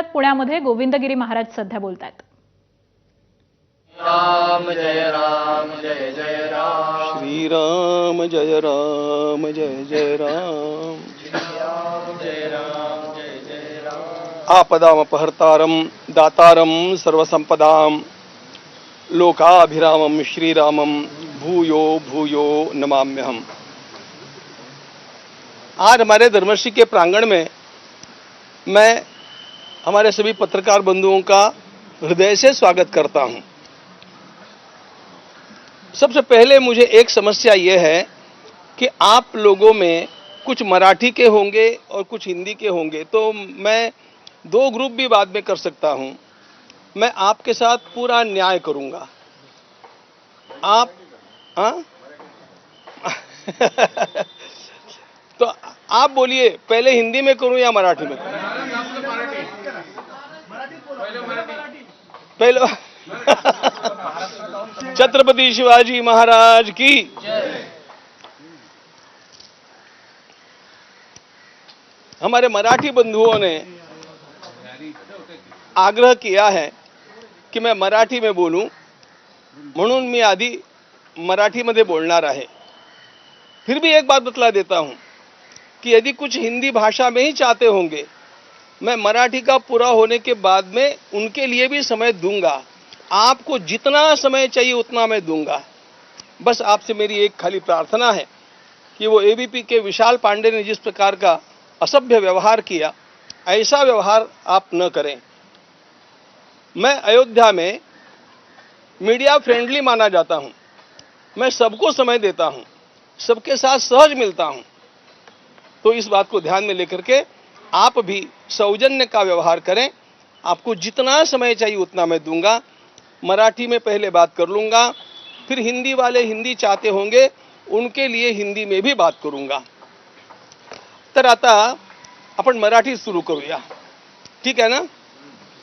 परत पुण्यामध्ये गोविंदगिरी महाराज सध्या बोलतात। राम जय राम जय जय राम, श्रीराम जय राम जय जय राम, राम जय राम जय जय राम। आपदामपहर्तारं दातारं सर्वसंपदां लोकाभिरामं श्रीरामं भूयो भूयो नमाम्यहम्। आज हमारे धर्मश्री के प्रांगण में मैं हमारे सभी पत्रकार बंधुओं का हृदय से स्वागत करता हूं। सबसे पहले मुझे एक समस्या यह है कि आप लोगों में कुछ मराठी के होंगे और कुछ हिंदी के होंगे, तो मैं दो ग्रुप भी बाद में कर सकता हूं। मैं आपके साथ पूरा न्याय करूंगा। आप तो आप बोलिए, पहले हिंदी में करूं या मराठी में करूं? पहले छत्रपति शिवाजी महाराज की। हमारे मराठी बंधुओं ने आग्रह किया है की मैं मराठी में बोलूं, म्हणून मी आधी मराठीमध्ये बोलणार आहे। फिर भी एक बात बतला देता हूं कि यदि कुछ हिंदी भाषा में ही चाहते होंगे, मैं मराठी का पूरा होने के बाद में उनके लिए भी समय दूंगा। आपको जितना समय चाहिए उतना मैं दूंगा। बस आपसे मेरी एक खाली प्रार्थना है कि वो एबीपी के विशाल पांडे ने जिस प्रकार का असभ्य व्यवहार किया, ऐसा व्यवहार आप न करें। मैं अयोध्या में मीडिया फ्रेंडली माना जाता हूं। मैं सबको समय देता हूं, सबके साथ सहज मिलता हूं। तो इस बात को ध्यान में लेकर के आप भी सौजन्य का व्यवहार करें। आपको जितना समय चाहिए उतना मैं दूंगा। मराठी में पहले बात कर लूंगा, फिर हिंदी वाले हिंदी चाहते होंगे उनके लिए हिंदी में भी बात करूंगा। तर आता आपण मराठी सुरू करूया, ठीक आहे ना?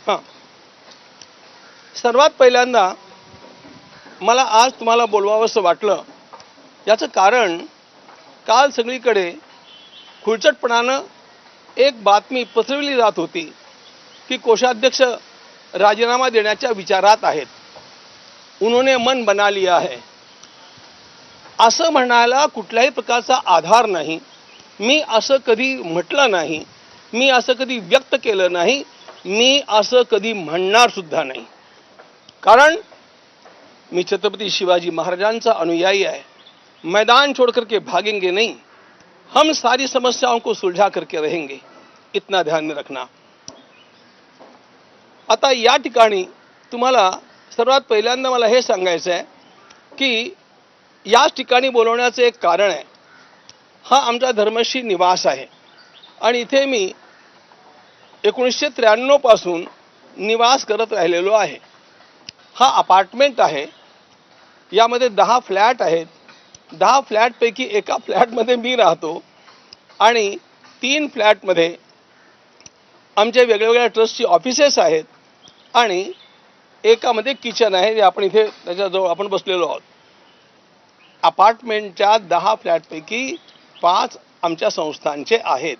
हां, सर्वात पहिल्यांदा मला आज तुम्हाला बोलवावंसं वाटलं, याचं कारण काल सगळीकडे खुळचटपणानं एक बातमी पसरवली जात होती की कोषाध्यक्ष राजीनामा देण्याच्या विचारात आहेत, उन्होंने मन बना लिया है। असं म्हणायला कुठल्याही प्रकारचा आधार नाही। मी असं कधी म्हटलं नाही, मी असं कधी व्यक्त केलं नाही, मी असं कधी म्हणणार सुद्धा नाही। कारण मी छत्रपति शिवाजी महाराजांचा अनुयायी आहे। मैदान छोड़ करके भागेंगे नहीं, हम सारी समस्याओं को सुलझा करके रहेंगे, इतना ध्यान में रखना। आता या ठिकाणी तुम्हाला सर्वात पहिल्यांदा मला हे सांगायचं आहे की याच ठिकाणी बोलवण्याचं एक कारण आहे। हा आमचा धर्मश्री निवास आहे आणि इथे मी 1993 पासून निवास करत राहिलेलो आहे। हा अपार्टमेंट आहे, यामध्ये 10 फ्लॅट आहेत। 10 फ्लॅटपैकी एका फ्लॅटमध्ये मी राहतो आणि 3 फ्लॅटमध्ये आमच्या वेगवेगळ्या ट्रस्टची ऑफिसेस आहेत आणि एकामध्ये किचन आहे, जे आपण इथे त्याच्याजवळ आपण बसलेलो आहोत। अपार्टमेंटच्या 10 फ्लॅटपैकी 5 आमच्या संस्थांचे आहेत।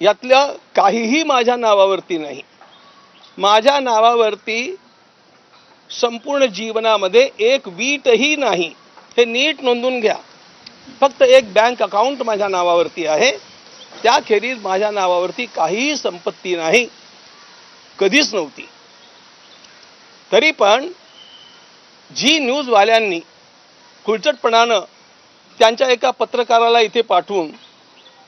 यातलं काहीही माझ्या नावावरती नाही। माझ्या नावावरती संपूर्ण जीवनामध्ये एक वीटही नाही, हे नीट नोंदून घ्या। फक्त एक बँक अकाउंट माझ्या नावावरती आहे, त्याखेरीज माझ्या नावावरती काहीही संपत्ती नाही, कधीच नव्हती। तरी पण जी न्यूज वाल्यांनी खुळचटपणानं त्यांच्या एका पत्रकाराला इथे पाठवून,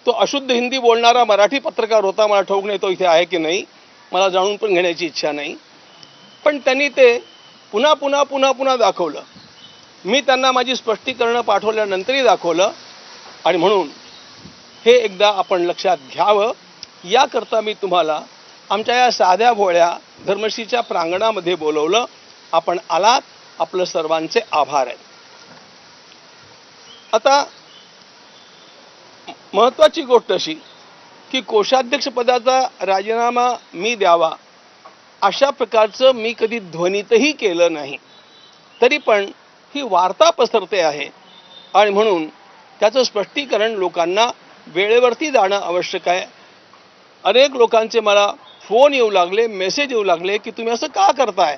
तो अशुद्ध हिंदी बोलणारा मराठी पत्रकार होता, मला ठाऊक नाही तो इथे आहे की नाही, मला जाणून पण घेण्याची इच्छा नाही, पण त्यांनी ते पुन्हा पुन्हा पुन्हा पुन्हा दाखवलं। मी त्यांना माझी स्पष्टीकरण पाठवल्यानंतरही दाखवलं आणि म्हणून हे एकदा आपण लक्षात घ्यावं, याकरता मी तुम्हाला आमच्या या साध्या भोळ्या धर्मश्रीच्या प्रांगणामध्ये बोलवलं। आपण आलात, आपलं सर्वांचे आभार आहेत। आता महत्त्वाची गोष्ट अशी की कोषाध्यक्ष पदाचा राजीनामा मी द्यावा अशा प्रकारचं मी कधी ध्वनितही केलं नाही। तरी पण ही वार्ता पसरते आहे आणि म्हणून त्याचं स्पष्टीकरण लोकांना वेळेवरती जाणं आवश्यक आहे। अनेक लोकांचे मला फोन येऊ लागले, मेसेज येऊ लागले की तुम्ही असं का करताय.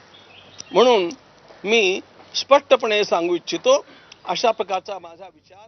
म्हणून मी स्पष्टपणे सांगू इच्छितो, अशा प्रकारचा माझा विचार